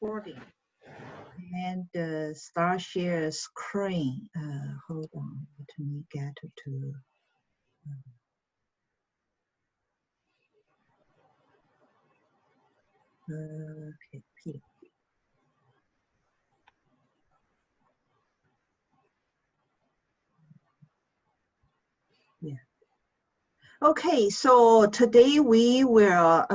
recording and start share screen. Hold on, let me get to. Okay, P. Yeah. Okay, so today we will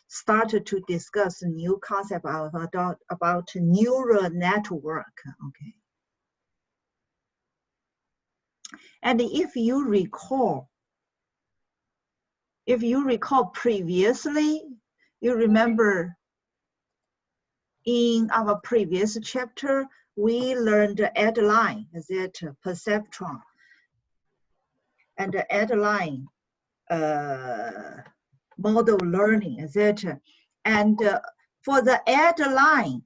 start to discuss a new concept about neural network. Okay. And if you recall previously, you remember in our previous chapter, we learned Adeline, is it perceptron, and Adeline model learning, is it? And for the Adeline,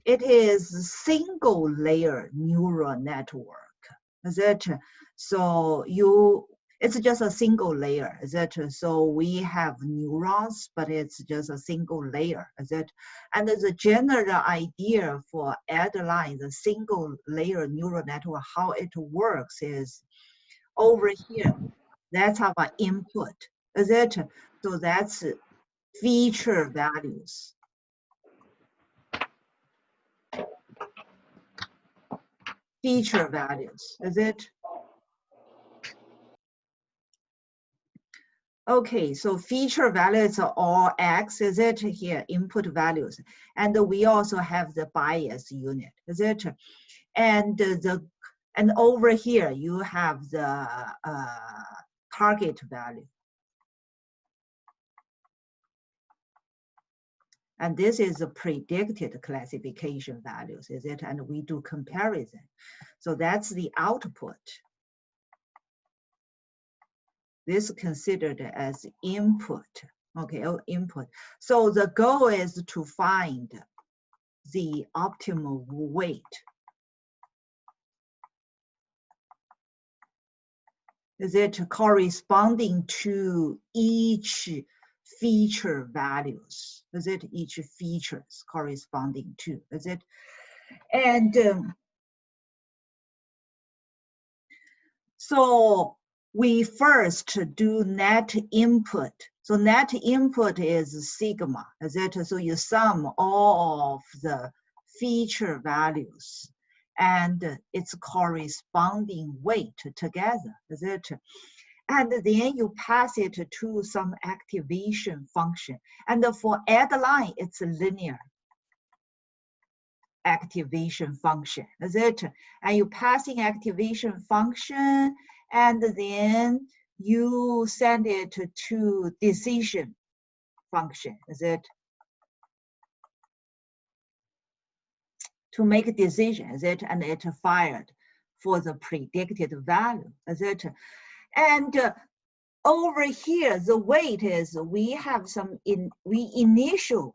it is single layer neural network, is it? So it's just a single layer, is it? So we have neurons, but it's just a single layer, is it? And the general idea for Adeline, the single layer neural network, how it works is over here. That's our input, is it? So that's feature values. Feature values, is it? Okay, so feature values are all X, is it here, input values. And we also have the bias unit, is it? And over here, you have the target value. And this is the predicted classification values, is it? And we do comparison. So that's the output. This is considered as input, okay, input. So the goal is to find the optimal weight. Is it corresponding to each feature values? Is it each features corresponding to? Is it? And so we first do net input. So net input is sigma, is it? So you sum all of the feature values and its corresponding weight together, is it? And then you pass it to some activation function. And for Adeline, it's a linear activation function, is it? And you passing activation function, and then you send it to decision function, is it? To make a decision, is it? And it fired for the predicted value, is it? And over here, the weight is we have some we initialize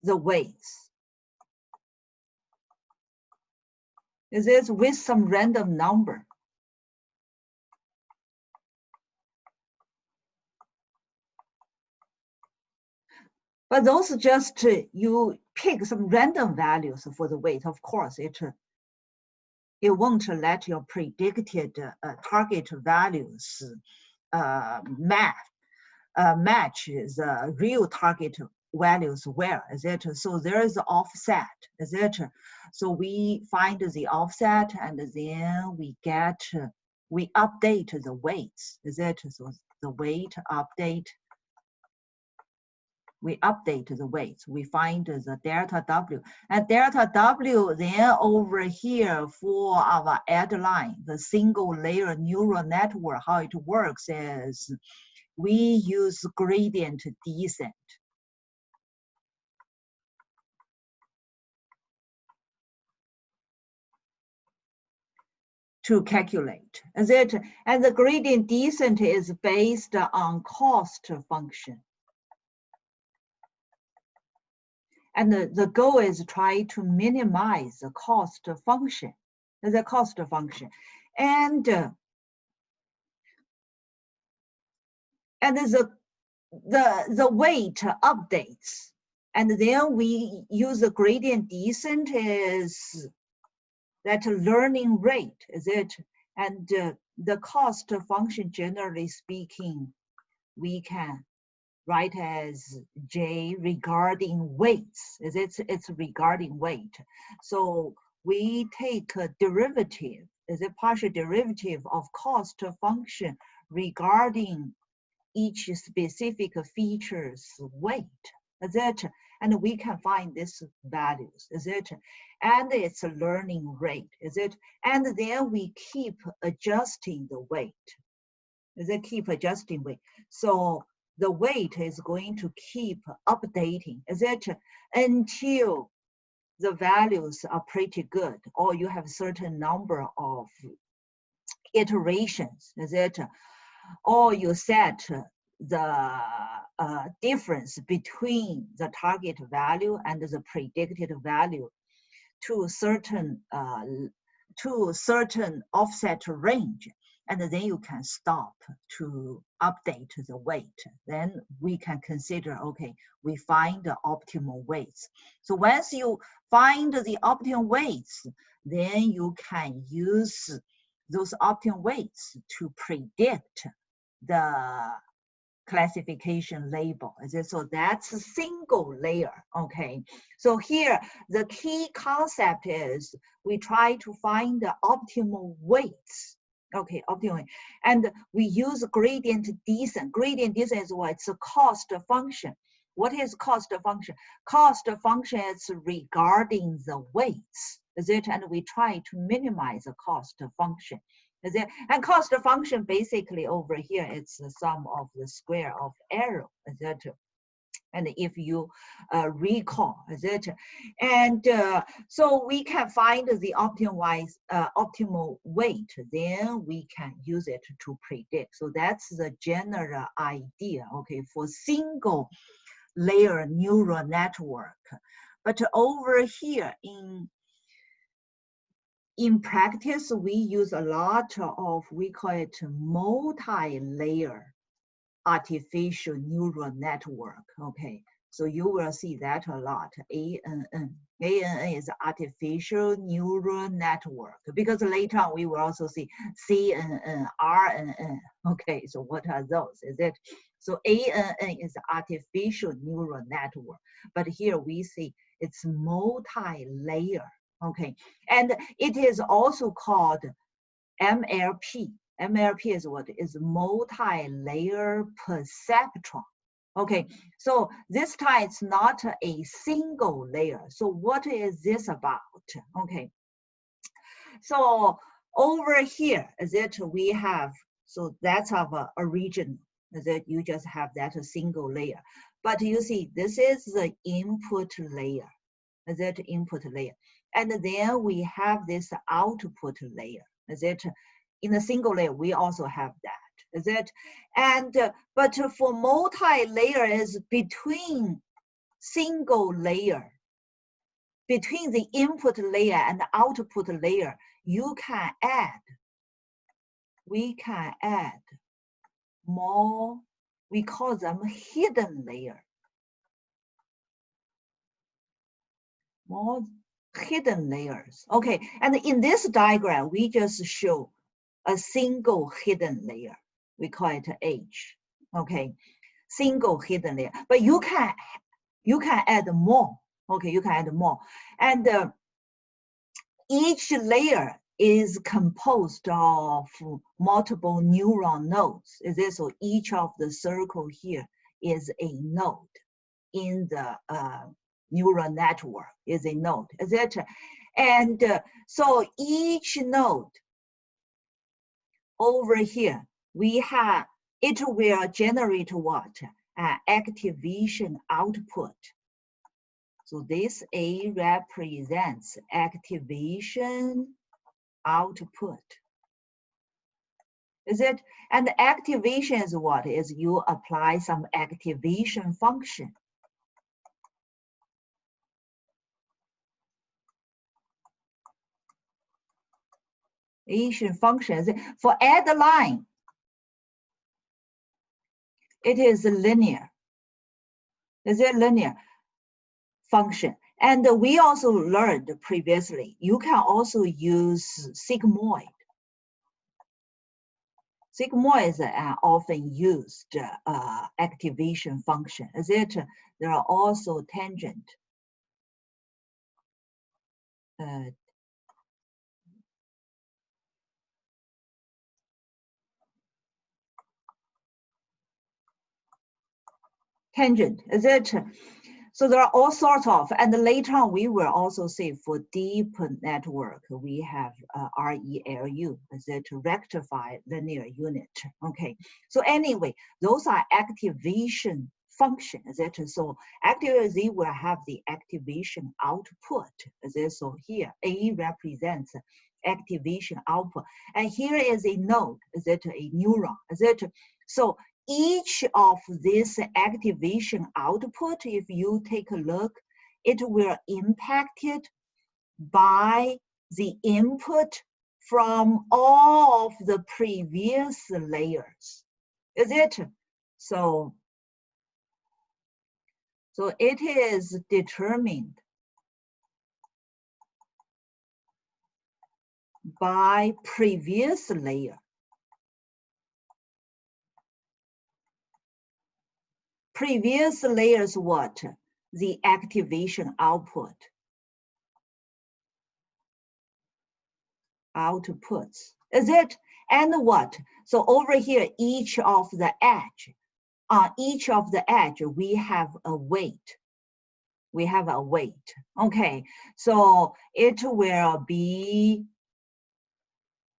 the weights. Is it with some random number? But those just you pick some random values for the weight. Of course, it won't let your predicted target values match the real target values well, is it? So there is the offset, is it? So we find the offset, and then we update the weights, is it? So the weight update, we update the weights. We find the delta W. And delta W then over here for our Adeline, the single layer neural network, how it works is we use gradient descent. To calculate, is it? And the gradient descent is based on cost function. And the goal is try to minimize the cost function, And the weight updates, and then we use the gradient descent is that learning rate, is it? And the cost function, generally speaking, we can write as J regarding weights, is it? It's regarding weight. So we take a derivative, is a partial derivative of cost function regarding each specific feature's weight, is it? And we can find these values, is it? And it's a learning rate, is it? And then we keep adjusting the weight, is it? Keep adjusting weight. So the weight is going to keep updating, is it? Until the values are pretty good, or you have certain number of iterations, is it? Or you set the difference between the target value and the predicted value to a certain offset range, and then you can stop to update the weight. Then we can consider, okay, we find the optimal weights. So once you find the optimal weights, then you can use those optimal weights to predict the classification label. So that's a single layer, okay? So here, the key concept is we try to find the optimal weights, okay, optimal. And we use gradient descent. Gradient descent is what? It's a cost function. What is cost function? Cost function is regarding the weights, is it? And we try to minimize the cost function. Is it? And cost function basically over here, it's the sum of the square of arrow, is it? And if you recall, is it? And so we can find the optimal weight, then we can use it to predict. So that's the general idea, okay, for single layer neural network. But over here in practice, we use a lot of, we call it multi-layer artificial neural network, okay? So you will see that a lot, ANN. ANN is artificial neural network, because later on we will also see CNN, RNN, okay? So what are those, is it? So ANN is artificial neural network, but here we see it's multi-layer, okay? And it is also called MLP. MLP is what? Is multi-layer perceptron. Okay, so this time it's not a single layer. So what is this about? Okay, so over here, is it we have, so that's our original, is it? You just have that a single layer. But you see, this is the input layer, is it? Input layer. And then we have this output layer, is it? In a single layer, we also have that, is it? And but for multi-layer is between single layer, between the input layer and the output layer, you can add, we can add more, we call them hidden layer, more hidden layers. Okay, and in this diagram, we just show a single hidden layer. We call it H, okay? Single hidden layer, but you can add more, okay? You can add more. And each layer is composed of multiple neuron nodes. Is it? So each of the circle here is a node in the neural network, is a node, is it? And so each node over here, we have, it will generate what? Activation output. So this A represents activation output. Is it? And the activation is what? Is you apply some activation function. Activation functions for add line. It is linear. Is it linear function? And we also learned previously, you can also use sigmoid. Sigmoid is an often used activation function. Is it? There are also tangent. Tangent, is it? So there are all sorts of, and later on we will also say for deep network, we have ReLU, is it rectified linear unit, okay? So anyway, those are activation function, is it? So ActiveZ will have the activation output, is it? So here, A represents activation output, and here is a node, is it? A neuron, is it? So each of this activation output, if you take a look, it will impacted by the input from all of the previous layers. Is it? So it is determined by previous layer. Previous layers what? The activation output. Outputs. Is it? And what? So over here, each of the edge, on each of the edge, we have a weight. We have a weight. Okay, so it will be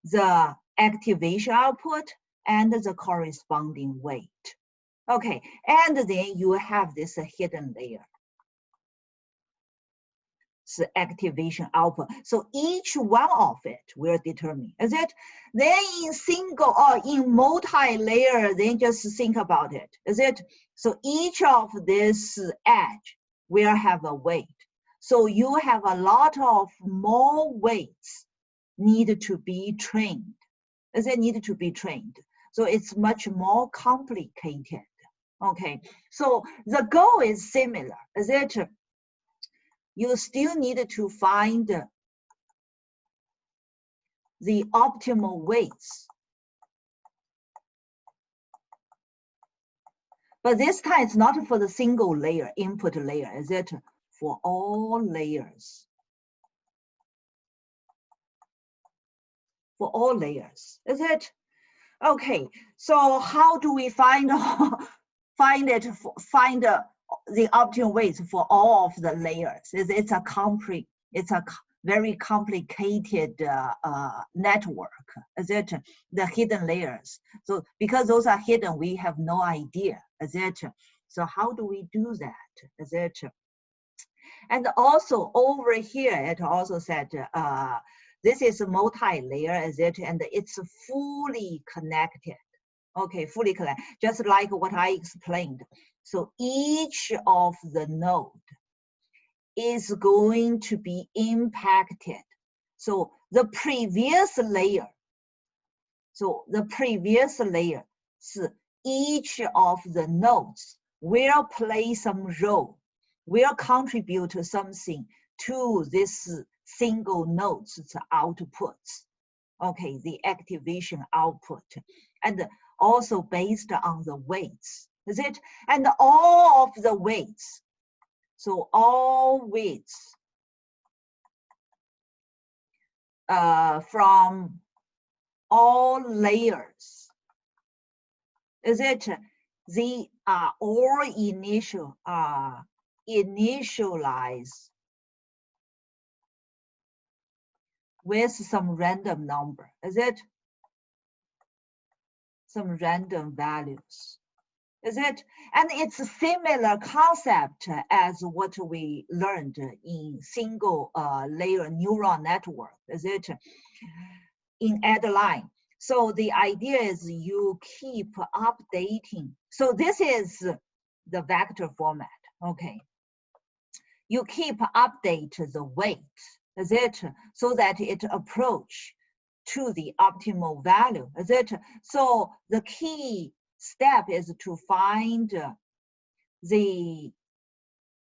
the activation output and the corresponding weight. Okay, and then you have this hidden layer. So activation output. So each one of it will determine, is it? Then in single or in multi-layer, then just think about it, is it? So each of this edge will have a weight. So you have a lot of more weights need to be trained. Is it need to be trained? So it's much more complicated. Okay, so the goal is similar, is it? You still need to find the optimal weights. But this time it's not for the single layer, input layer, is it? For all layers. For all layers, is it? Okay, so how do we find the optimal weights for all of the layers? It's a very complicated network, is it? The hidden layers. So because those are hidden, we have no idea, is it? So how do we do that, is it? And also over here, it also said, this is a multi-layer, is it? And it's fully connected. Okay, fully connected, just like what I explained. So each of the node is going to be impacted. So the previous layer, so each of the nodes will play some role, will contribute to something to this single node's outputs. Okay, the activation output, and also based on the weights, is it? And all of the weights, so all weights from all layers, is it? They are all initialized with some random number, is it? Some random values, is it? And it's a similar concept as what we learned in single layer neural network, is it? In AddLine. So the idea is you keep updating. So this is the vector format, okay? You keep update the weight, is it? So that it approach to the optimal value, is it? So the key step is to find the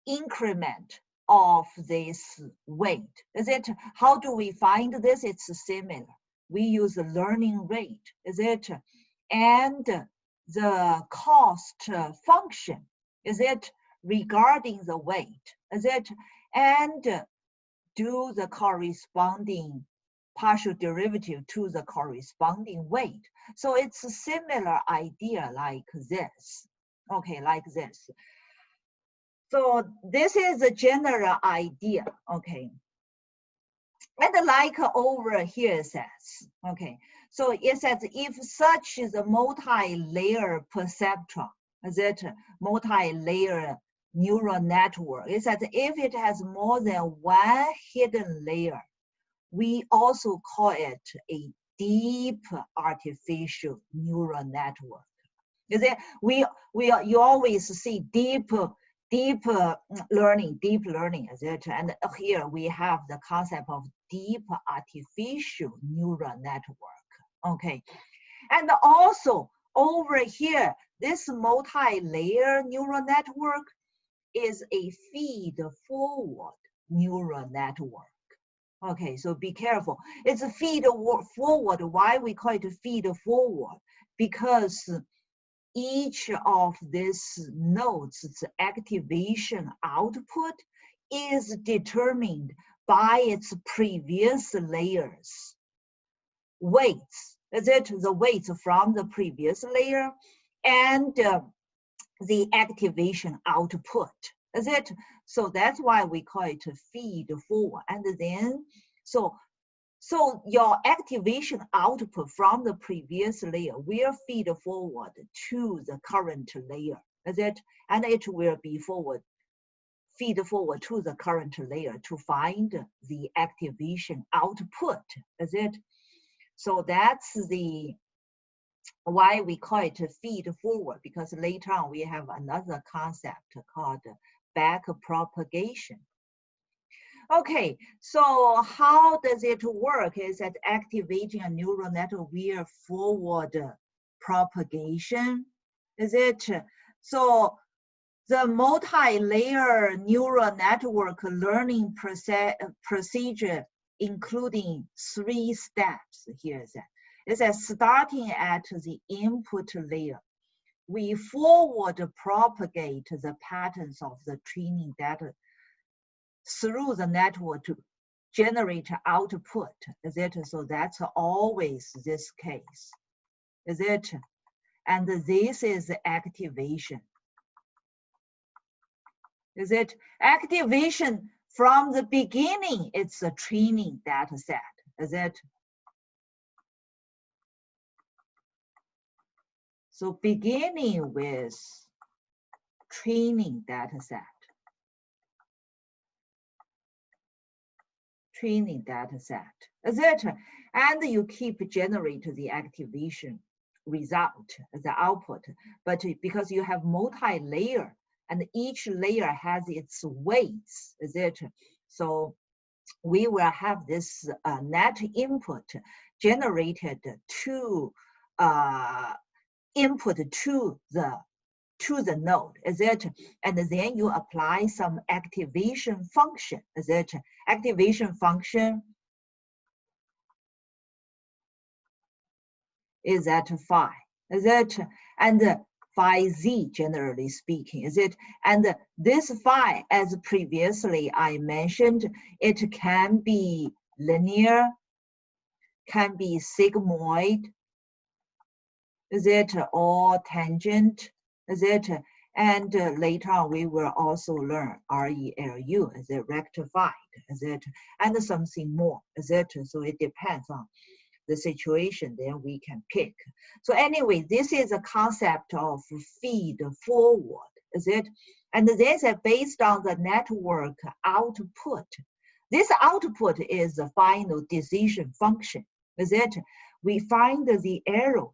increment of this weight. Is it? How do we find this? It's similar. We use the learning rate. Is it? And the cost function. Is it? Regarding the weight. Is it? And do the corresponding partial derivative to the corresponding weight. So it's a similar idea like this. Okay, like this. So this is a general idea, okay. And like over here says, okay, so it says if such is a multi-layer perceptron, is it multi-layer neural network, it says if it has more than one hidden layer, we also call it a deep artificial neural network. Is it? You always see deep learning, is it? And here we have the concept of deep artificial neural network. Okay, and also over here, this multi-layer neural network is a feed-forward neural network. Okay, so be careful. It's a feed-forward. Why we call it feed-forward? Because each of these nodes' activation output is determined by its previous layers. Weights, is it the weights from the previous layer and the activation output, is it? So that's why we call it feed forward. And then, so your activation output from the previous layer will feed forward to the current layer, is it? And it will be feed forward to the current layer to find the activation output, is it? So that's the why we call it feed forward, because later on we have another concept called back propagation. Okay, so how does it work? Is that activating a neural network via forward propagation? Is it? So the multi-layer neural network learning procedure including 3 steps. Here is that. It says starting at the input layer, we forward propagate the patterns of the training data through the network to generate output, is it? So that's always this case, is it? And this is activation, is it? Activation from the beginning, it's a training data set, is it? So beginning with training data set. Training data set, is it? And you keep generate the activation result, the output. But because you have multi-layer and each layer has its weights, is it? So we will have this net input generated to input to the node, is it? And then you apply some activation function, is it? Activation function is at phi, is it? And phi z, generally speaking, is it? And this phi, as previously I mentioned, it can be linear, can be sigmoid, is it? Or tangent, is it? And later on, we will also learn ReLU, is it? Rectified, is it? And something more, is it? So it depends on the situation, then we can pick. So anyway, this is a concept of feed forward, is it? And this is based on the network output. This output is the final decision function, is it? We find the error,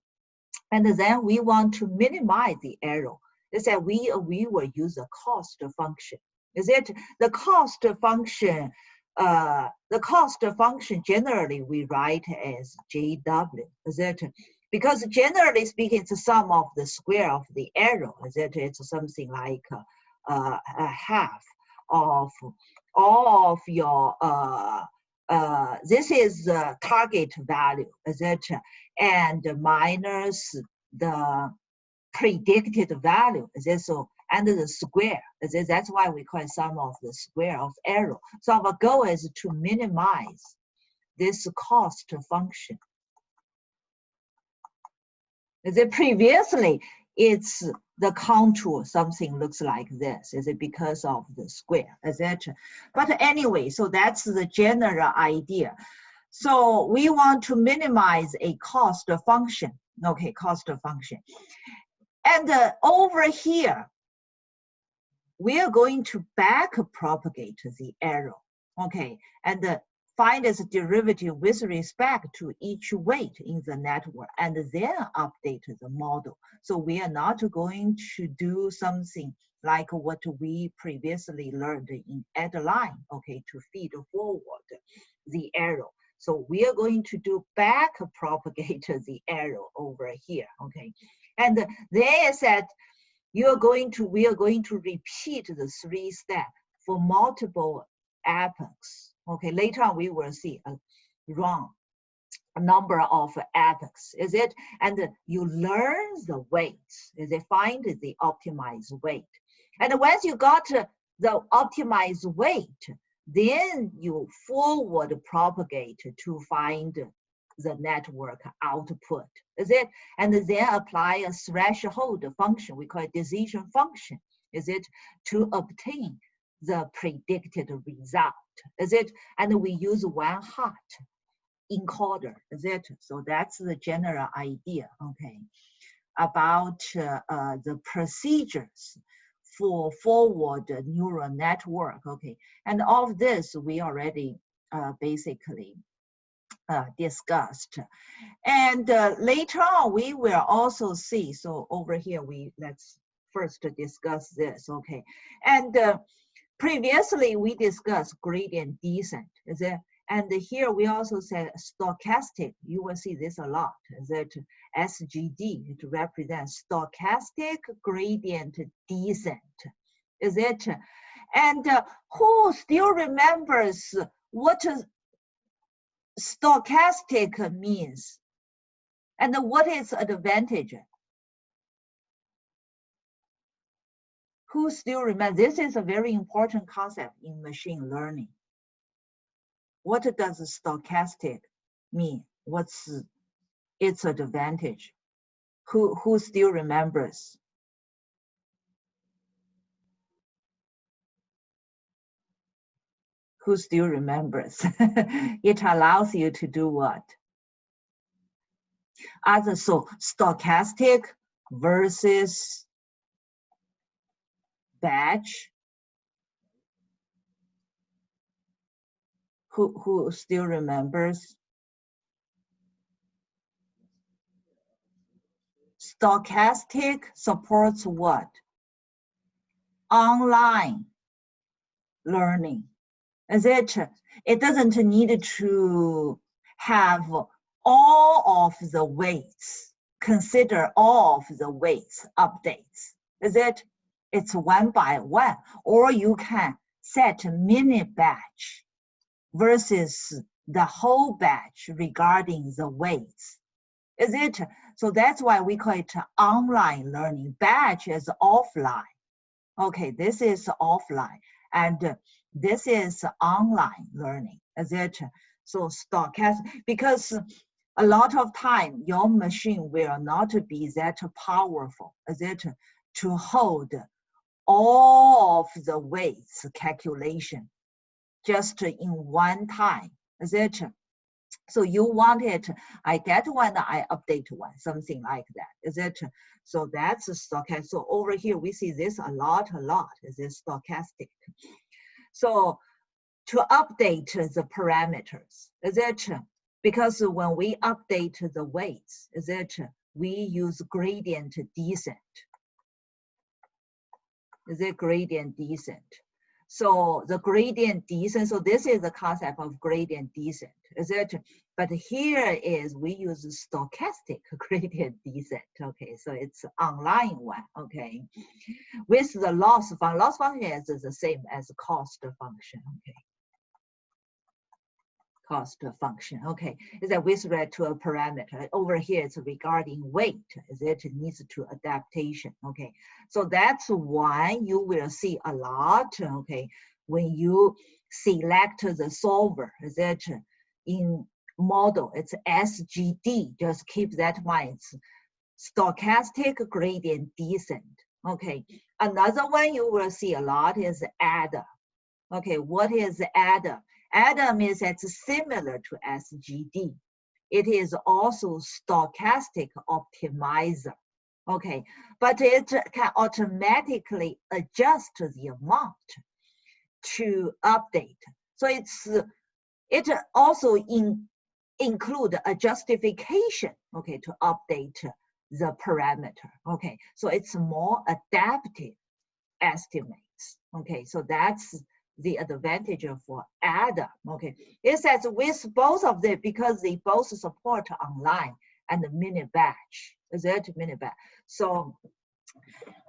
and then we want to minimize the error. They said we will use a cost function. Is it? The cost function generally we write as JW. Is it? because generally speaking, it's the sum of the square of the error. It's something like a half of all of your this is the target value, etc., and minus the predicted value, so and the square. That's why we call it sum of the square of error. So our goal is to minimize this cost function. Previously, it's the contour, something looks like this. Is it because of the square, etc.? But anyway, so that's the general idea. So we want to minimize a cost function. Okay, cost function. And over here, we are going to back propagate the error. Okay, and find its derivative with respect to each weight in the network, and then update the model. So we are not going to do something like what we previously learned in add line, okay, to feed forward the error. So we are going to do back propagate the error over here, okay. And they said we are going to repeat the 3 steps for multiple epochs. Okay, later on we will see a number of epochs, and you learn the weights, find the optimized weight. And once you got the optimized weight, then you forward propagate to find the network output, and then apply a threshold function, we call it decision function, to obtain the predicted result, and we use 1-hot encoder, so that's the general idea, okay, about the procedures for forward neural network, okay. And all of this we already basically discussed. And later on we will also see, so over here let's first discuss this, okay. And previously we discussed gradient descent, and here we also said stochastic. You will see this a lot, SGD, it represents stochastic gradient descent, and who still remembers what stochastic means and what is advantage? Who still remember? This is a very important concept in machine learning. What does stochastic mean? What's its advantage? Who still remembers? Who still remembers? It allows you to do what? So stochastic versus batch. Who still remembers? Stochastic supports what? Online learning. It doesn't need to have all of the weights, consider all of the weights updates. It's 1 by 1, or you can set mini batch versus the whole batch regarding the weights. So that's why we call it online learning. Batch is offline. Okay, this is offline, and this is online learning, So stochastic, because a lot of time your machine will not be that powerful, to hold all of the weights calculation just in one time, So you want it, I get one, I update one, something like that, So that's stochastic. So over here we see this a lot, stochastic. So to update the parameters, because when we update the weights, we use gradient descent. Gradient descent. So the gradient descent, so this is the concept of gradient descent, is it? But here is we use stochastic gradient descent, okay? So it's online one, okay? With the loss function is the same as cost function, okay? Cost function, okay, is that with respect to a parameter. Over here, it's regarding weight, is it needs to adaptation, okay? So that's why you will see a lot, okay, when you select the solver, is it in model, it's SGD, just keep that in mind, it's stochastic gradient descent, okay? Another one you will see a lot is ADA. Okay, what is ADA? ADA means it's similar to SGD. It is also stochastic optimizer. Okay, but it can automatically adjust the amount to update. So it also include a justification, okay, to update the parameter. Okay, so it's more adaptive estimates. Okay, so that's the advantage of ADA. Okay, it says with both of them, because they both support online and mini batch, is it mini batch? So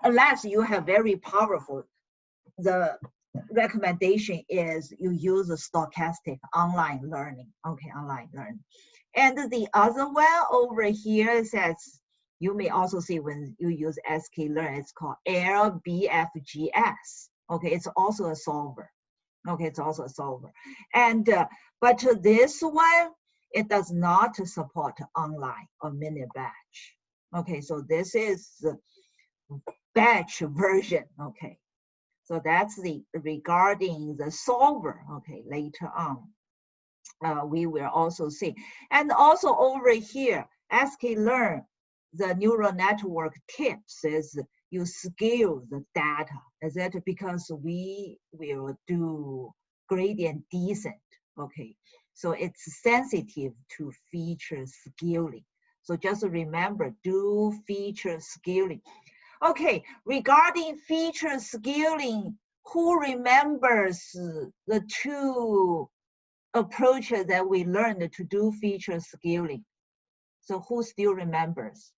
unless you have very powerful, the recommendation is you use a stochastic online learning. Okay, online learning. And the other one over here says, you may also see when you use sklearn, it's called LBFGS. Okay, it's also a solver. Okay, it's also a solver. And but this one, it does not support online or mini batch. Okay, so this is the batch version. Okay, so that's the regarding the solver. Okay, later on, we will also see. And also over here, sklearn, the neural network tips is you scale the data. Is that because we will do gradient descent? Okay, so it's sensitive to feature scaling. So just remember, do feature scaling. Okay, regarding feature scaling, who remembers the two approaches that we learned to do feature scaling? So who still remembers?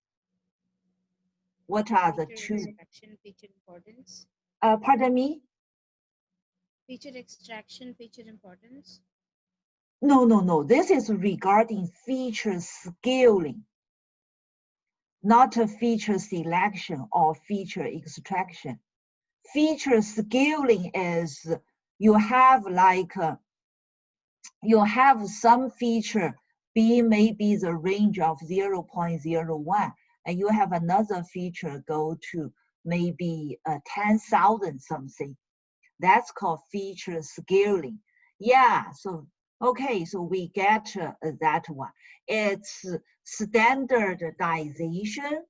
What are the two? Feature extraction, feature importance. Pardon me? Feature extraction, feature importance. No. This is regarding feature scaling, not a feature selection or feature extraction. Feature scaling is you have like you have some feature be maybe the range of 0.01, and you have another feature go to maybe 10,000 something. That's called feature scaling. Yeah, so okay, so we get that one. It's standardization.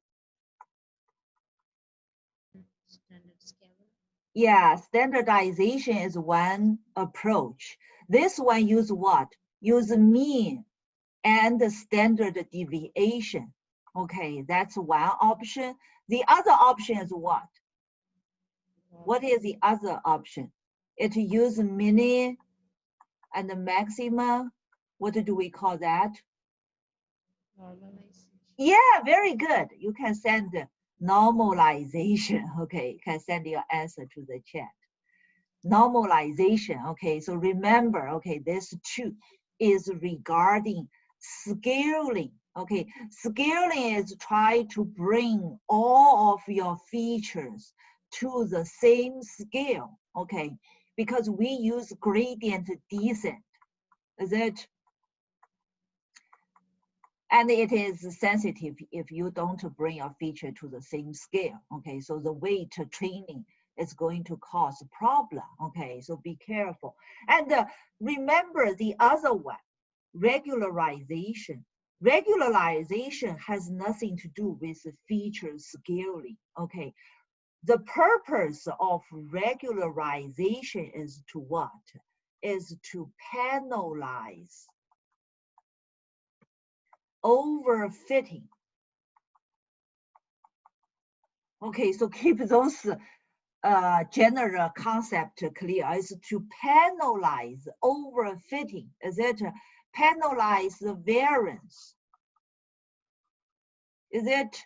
Standard scalar. Yeah, standardization is one approach. This one use what? Use mean and the standard deviation. Okay, that's one option. The other option is what? What is the other option? It use mini and the maxima. What do we call that? Normalization. Yeah, very good. You can send normalization. Okay, you can send your answer to the chat. Normalization. Okay, so remember, okay, this two is regarding scaling. Okay, scaling is try to bring all of your features to the same scale. Okay, because we use gradient descent. Is it? And it is sensitive if you don't bring your feature to the same scale. Okay, so the weight training is going to cause a problem. Okay, so be careful. And remember the other one, regularization. Regularization has nothing to do with feature scaling. Okay, the purpose of regularization is to what? Is to penalize overfitting. Okay, so keep those general concept clear, is to penalize overfitting, is it? Penalize the variance, is it?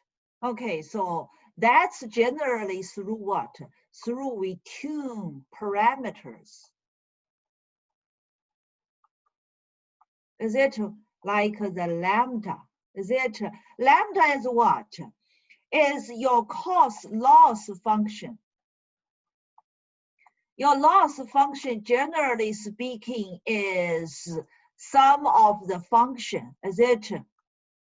Okay, so that's generally through what? Through we tune parameters. Is it like the lambda? Is it? Lambda is what? Is your cost loss function. Your loss function, generally speaking, is sum of the function, is it?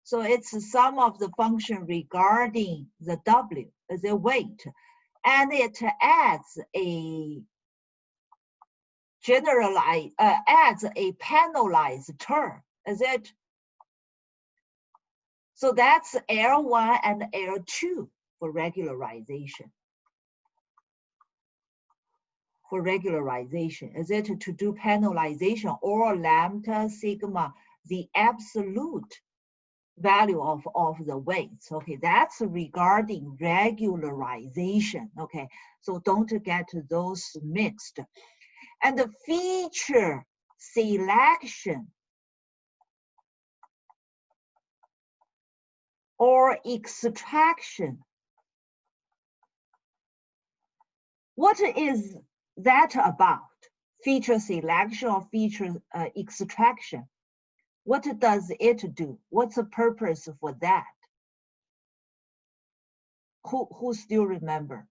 So it's the sum of the function regarding the W, the weight, and it adds a adds a penalized term, is it? So that's L1 and L2 for regularization. For regularization, is it to do penalization or lambda sigma, the absolute value of the weights? Okay, that's regarding regularization. Okay, so don't get those mixed. And the feature selection or extraction, what is that about? Feature selection or feature extraction? What does it do? What's the purpose for that? Who still remember?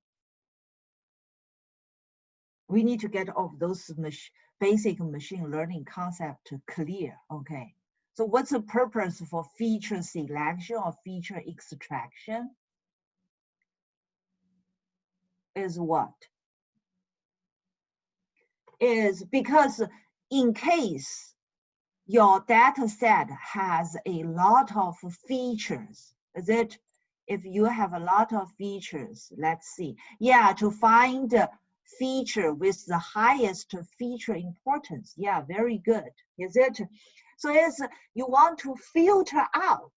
We need to get all of those basic machine learning concept clear, okay? So what's the purpose for feature selection or feature extraction? Is what? Is because in case your data set has a lot of features, is it? If you have a lot of features, let's see. Yeah, to find a feature with the highest feature importance. Yeah, very good, is it? So it's, you want to filter out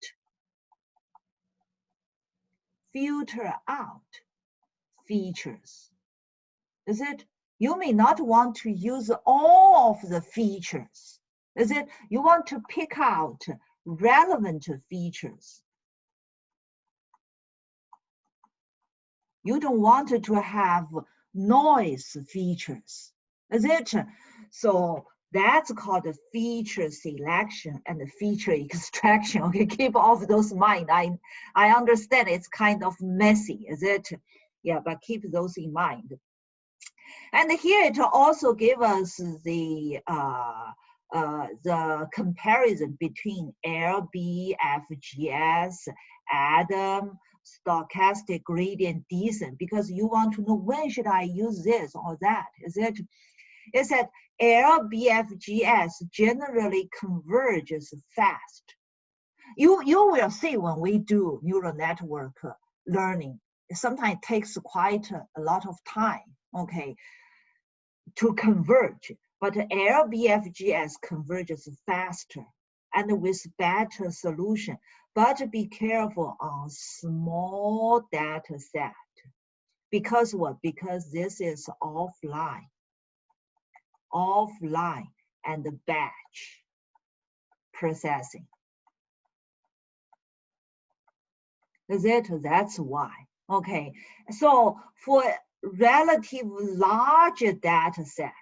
features, is it? You may not want to use all of the features, is it? You want to pick out relevant features. You don't want to have noise features, is it? So that's called a feature selection and a feature extraction. Okay, keep all of those in mind. I understand it's kind of messy, is it? Yeah, but keep those in mind. And here it also gives us the comparison between LBFGS, ADAM, stochastic gradient descent, because you want to know when should I use this or that, is it? It said LBFGS generally converges fast. You will see when we do neural network learning, sometimes it takes quite a lot of time, okay, to converge, but LBFGS converges faster and with better solution. But be careful on small data set. Because what? Because this is offline and batch processing. Is it? That's why. Okay, so for relatively large data set,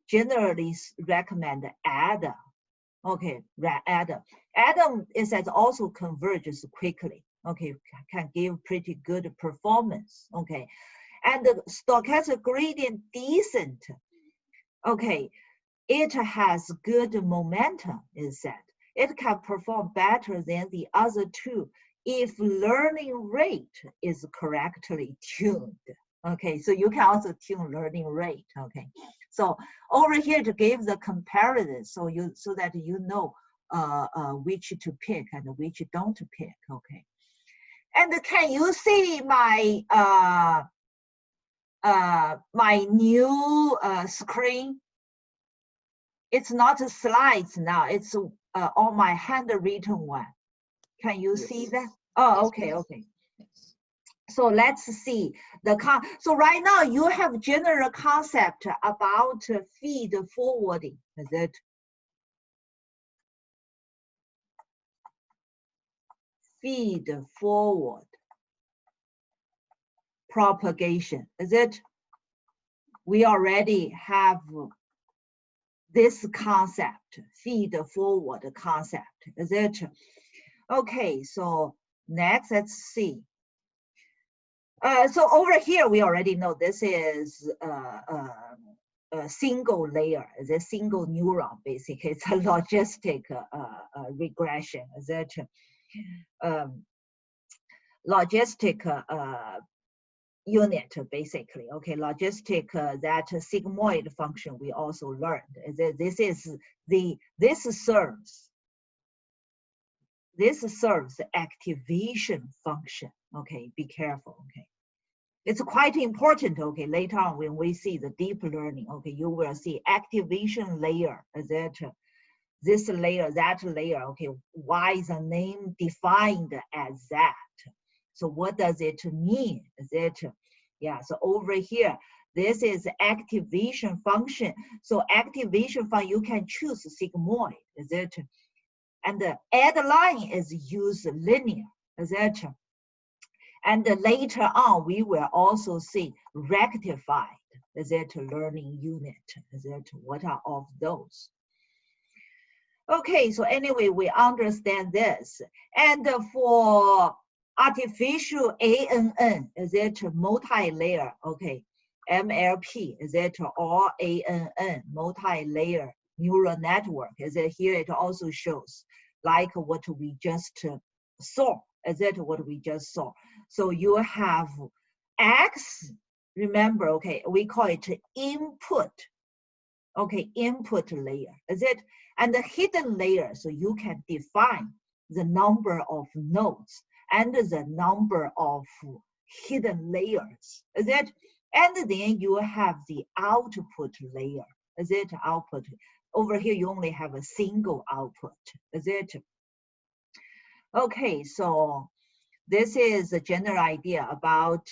generally recommend ADAM. Okay, ADAM is also converges quickly. Okay, can give pretty good performance. Okay, and the stochastic gradient descent. Okay, it has good momentum, is said. It can perform better than the other two if learning rate is correctly tuned. Okay, so you can also tune learning rate. Okay, so over here to give the comparison, so that you know which to pick and which don't pick. Okay, and can you see my my new screen? It's not slides now. It's on my handwritten one. Can you see that? Oh, okay, okay. So let's see so right now you have general concept about feed forwarding, is it? Feed forward propagation, is it? We already have this concept, feed forward concept, is it? Okay, so next, let's see. So over here, we already know this is a single layer, is a single neuron, basically. It's a logistic regression, is it? Logistic unit, basically. Okay, logistic, that sigmoid function we also learned. This serves activation function. Okay, be careful. Okay, it's quite important. Okay, later on when we see the deep learning, okay, you will see activation layer, is it? This layer, that layer. Okay, why is the name defined as that? So what does it mean? Is it? Yeah, so over here, this is activation function. So activation function, you can choose sigmoid, is it? And the add line is used linear, is it? And later on, we will also see rectified, is it? Learning unit, is it? What are all of those? Okay, so anyway, we understand this. And for artificial ANN, is it multi-layer? Okay, MLP, is it? Or ANN, multi-layer neural network, is it? Here it also shows like what we just saw, is it? What we just saw. So you have X, remember, okay, we call it input. Okay, input layer, is it? And the hidden layer, so you can define the number of nodes and the number of hidden layers, is it? And then you have the output layer, is it? Output. Over here, you only have a single output, is it? Okay, so this is a general idea about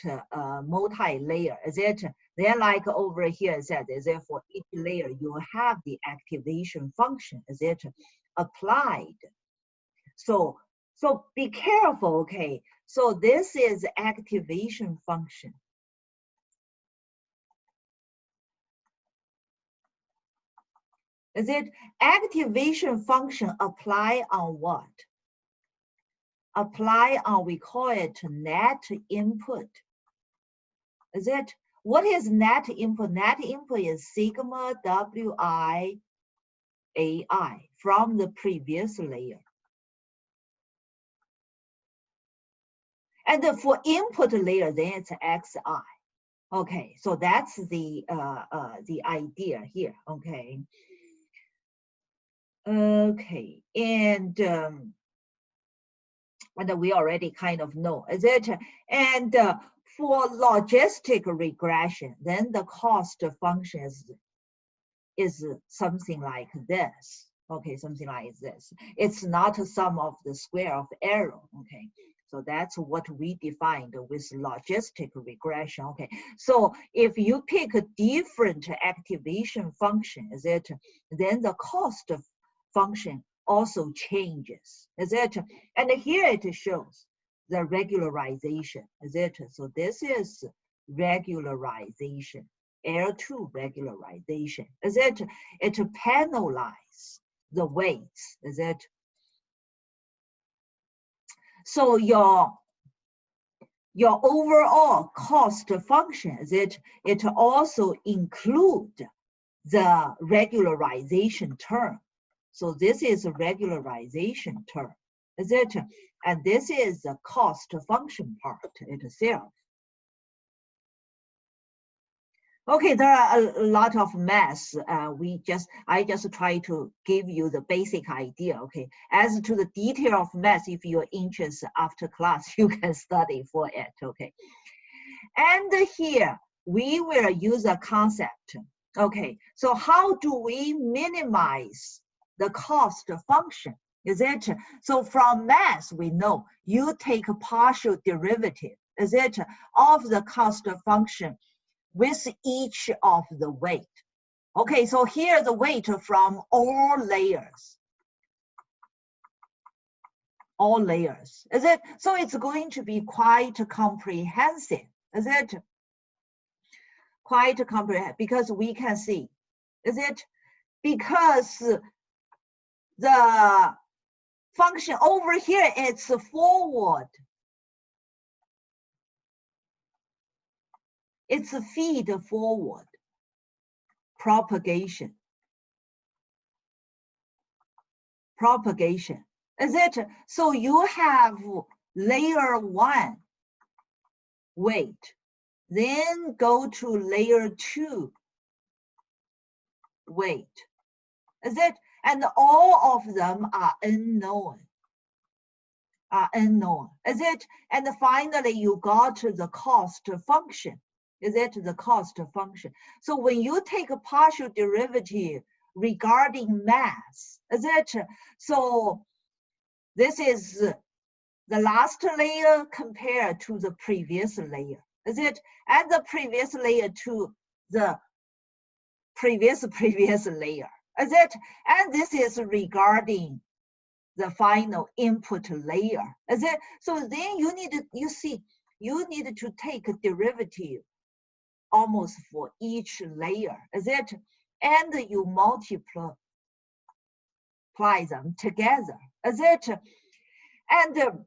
multi-layer, is it? Then like over here it said, is it for each layer you have the activation function, is it? Applied. So be careful, okay? So this is activation function. Is it activation function apply on what? Apply on, we call it net input. Is it? What is net input? Net input is sigma wi ai from the previous layer. And for input layer, then it's xi. Okay, so that's the idea here. Okay. Okay, and we already kind of know, is it? And for logistic regression, then the cost function is something like this. Okay, something like this. It's not a sum of the square of error. Okay, so that's what we defined with logistic regression. Okay, so if you pick a different activation function, is it? Then the cost function also changes, is it? And here it shows the regularization, is it? So this is regularization, L2 regularization, is it? It penalizes the weights, is it? So your overall cost function, is it? It also includes the regularization term. So this is a regularization term, is it? And this is the cost function part itself. Okay, there are a lot of math. I just try to give you the basic idea. Okay, as to the detail of math, if you're interested after class, you can study for it. Okay, and here we will use a concept. Okay, so how do we minimize the cost function? Is it? So from math, we know you take a partial derivative, is it, of the cost function with each of the weight. Okay, so here the weight from all layers, is it? So it's going to be quite comprehensive, is it? Quite comprehensive, because we can see, is it? Because the function over here, it's forward. It's a feed forward propagation. Is it? So you have layer 1 weight, then go to layer 2 weight. Is it? And all of them are unknown. Is it? And finally, you got the cost function. Is it the cost function? So when you take a partial derivative regarding mass, is it? So this is the last layer compared to the previous layer, is it? And the previous layer to the previous layer, is it? And this is regarding the final input layer, is it? So then you need to, you see, you need to take a derivative almost for each layer, is it? And you multiply them together, is it? And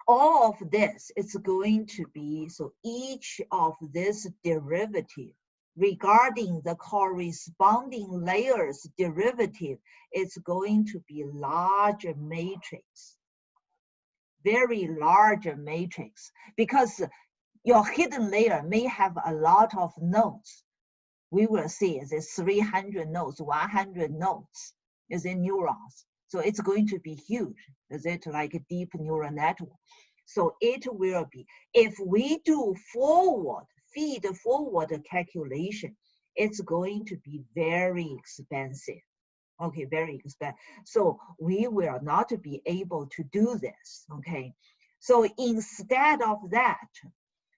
all of this is going to be, so each of this derivative regarding the corresponding layers derivative is going to be larger matrix, very large matrix, because your hidden layer may have a lot of nodes. We will see is it 300 nodes, 100 nodes, is it neurons? So it's going to be huge. Is it like a deep neural network? So it will be, if we do feed forward calculation, it's going to be very expensive. Okay, very expensive. So we will not be able to do this, okay? So instead of that,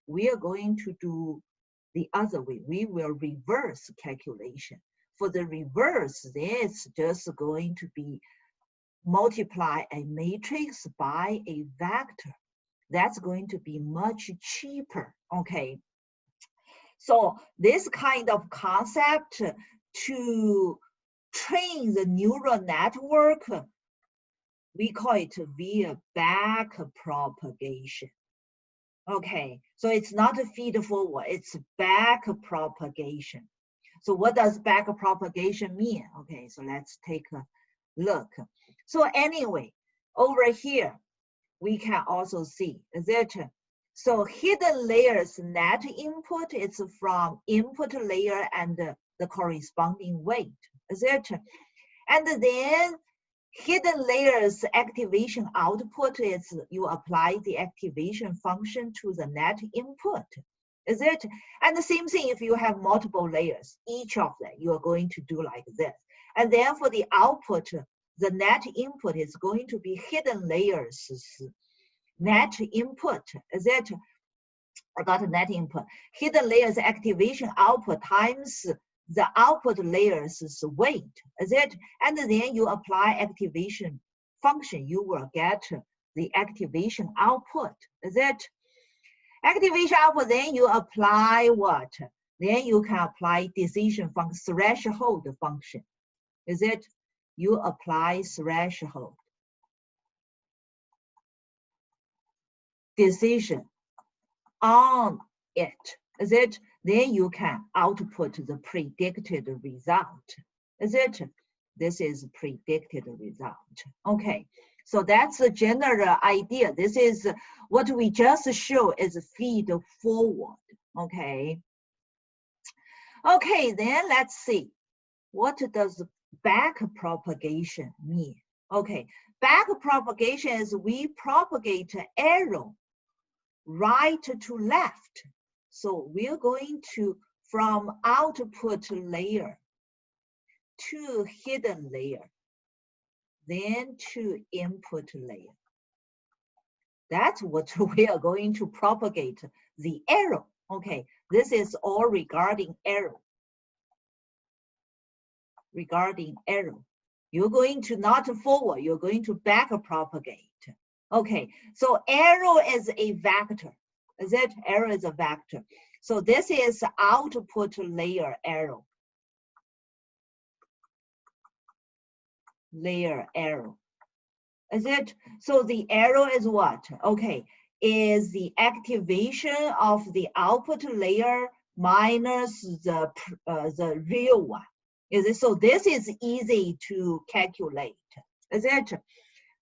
we are going to do the other way. We will reverse calculation. For the reverse, it's just going to be multiply a matrix by a vector. That's going to be much cheaper, okay? So this kind of concept to train the neural network, we call it via back propagation. Okay, so it's not a feed forward, it's back propagation. So what does back propagation mean? Okay, so let's take a look. So anyway, over here, we can also see that, so hidden layers net input is from input layer and the corresponding weight, is it? And then hidden layers activation output is you apply the activation function to the net input, is it? And the same thing if you have multiple layers, each of them you are going to do like this. And then for the output, the net input is going to be hidden layers net input, is it? Or not net input, hidden layers activation output times the output layers weight, is it? And then you apply activation function, you will get the activation output, is it? Activation output, then you apply what? Then you can apply decision function, threshold function, is it? You apply threshold decision on it, is it? Then you can output the predicted result, is it? This is predicted result. Okay, so that's the general idea. This is what we just show is feed forward, okay? Okay, then let's see. What does back propagation mean? Okay, back propagation is we propagate arrow right to left. So we're going to from output layer to hidden layer, then to input layer. That's what we are going to propagate the arrow. Okay, this is all regarding arrow. Regarding arrow. You're going to not forward, you're going to back propagate. Okay, so arrow is a vector. Is it? Arrow is a vector. So this is output layer arrow. Layer arrow. Is it? So the arrow is what? Okay, is the activation of the output layer minus the real one. Is it? So this is easy to calculate. Is it?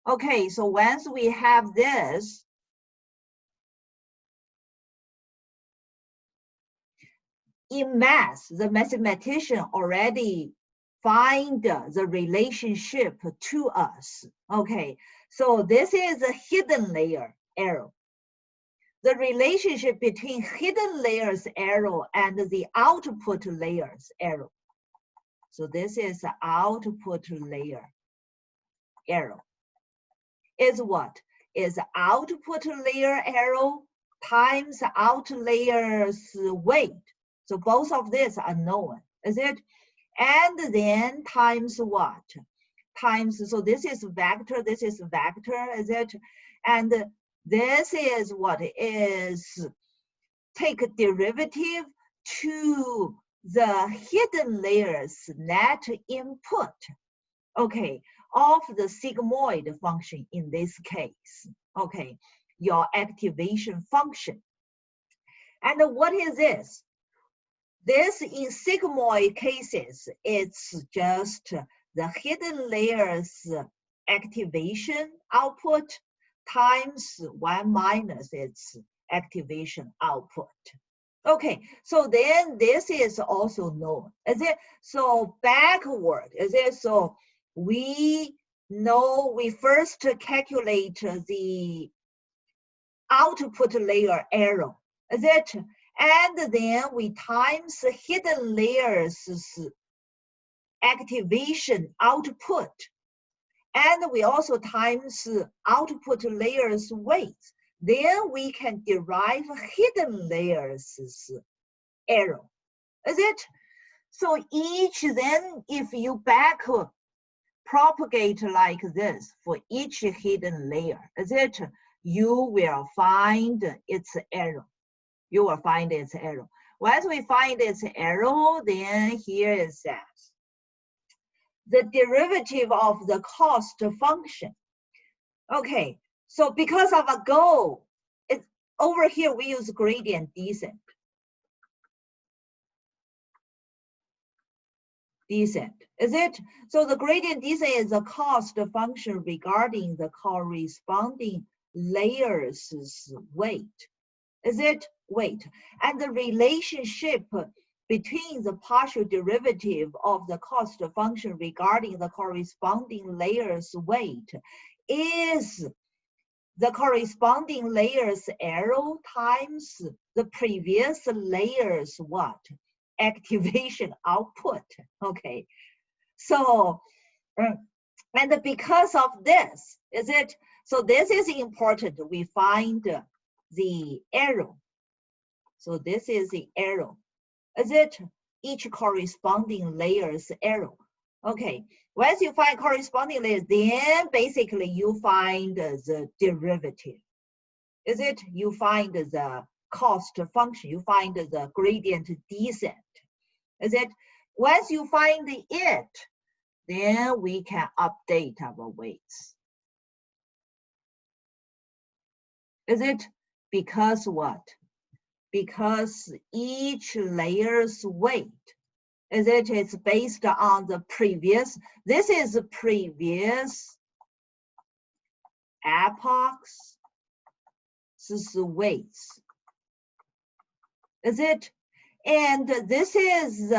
Okay, so once we have this, in math, the mathematician already find the relationship to us. Okay, so this is a hidden layer arrow. The relationship between hidden layers arrow and the output layers arrow. So this is the output layer arrow. Is what? Is output layer arrow times out layers weight. So both of these are known, is it? And then times what? Times, so this is vector, is it? And this is what is, take a derivative to the hidden layers net input, okay, of the sigmoid function in this case, okay, your activation function. And what is this? This in sigmoid cases, it's just the hidden layers activation output times 1 minus its activation output. Okay, so then this is also known. Is it? So backward, is it? So we know we first calculate the output layer arrow, is it? And then we times hidden layers activation output. And we also times output layers weight. Then we can derive hidden layers arrow. Is it? So each then, if you back propagate like this for each hidden layer, is it? You will find its arrow. You will find its arrow. Once we find its arrow, then here it says the derivative of the cost function. Okay, so because of a goal, it's over here we use gradient descent. Descent, is it? So the gradient descent is a cost function regarding the corresponding layers' weight. Is it? Weight. And the relationship between the partial derivative of the cost function regarding the corresponding layers' weight is the corresponding layers arrow times the previous layers what? Activation output. Okay. So, and because of this, is it? So this is important. We find the arrow. So this is the arrow. Is it? Each corresponding layers arrow. Okay. Once you find corresponding layers, then basically you find the derivative. Is it? You find the cost function. You find the gradient descent. Is it? Once you find it, then we can update our weights. Is it? Because what? Because each layer's weight, is it? It's based on the previous, this is the previous epoch's weights. Is it? And this is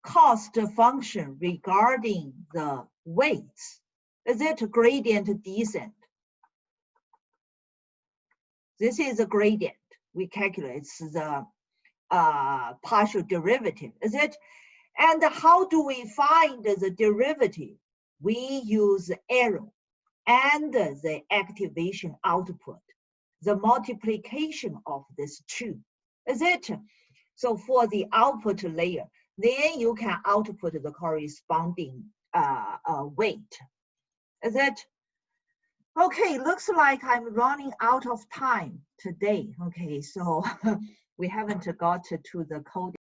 cost function regarding the weights. Is it? Gradient descent. This is a gradient. We calculate the partial derivative. Is it? And how do we find the derivative? We use arrow. and the activation output, the multiplication of these two. Is it? So for the output layer, then you can output the corresponding weight. Is it? Okay, looks like I'm running out of time today. Okay, so we haven't got to the coding.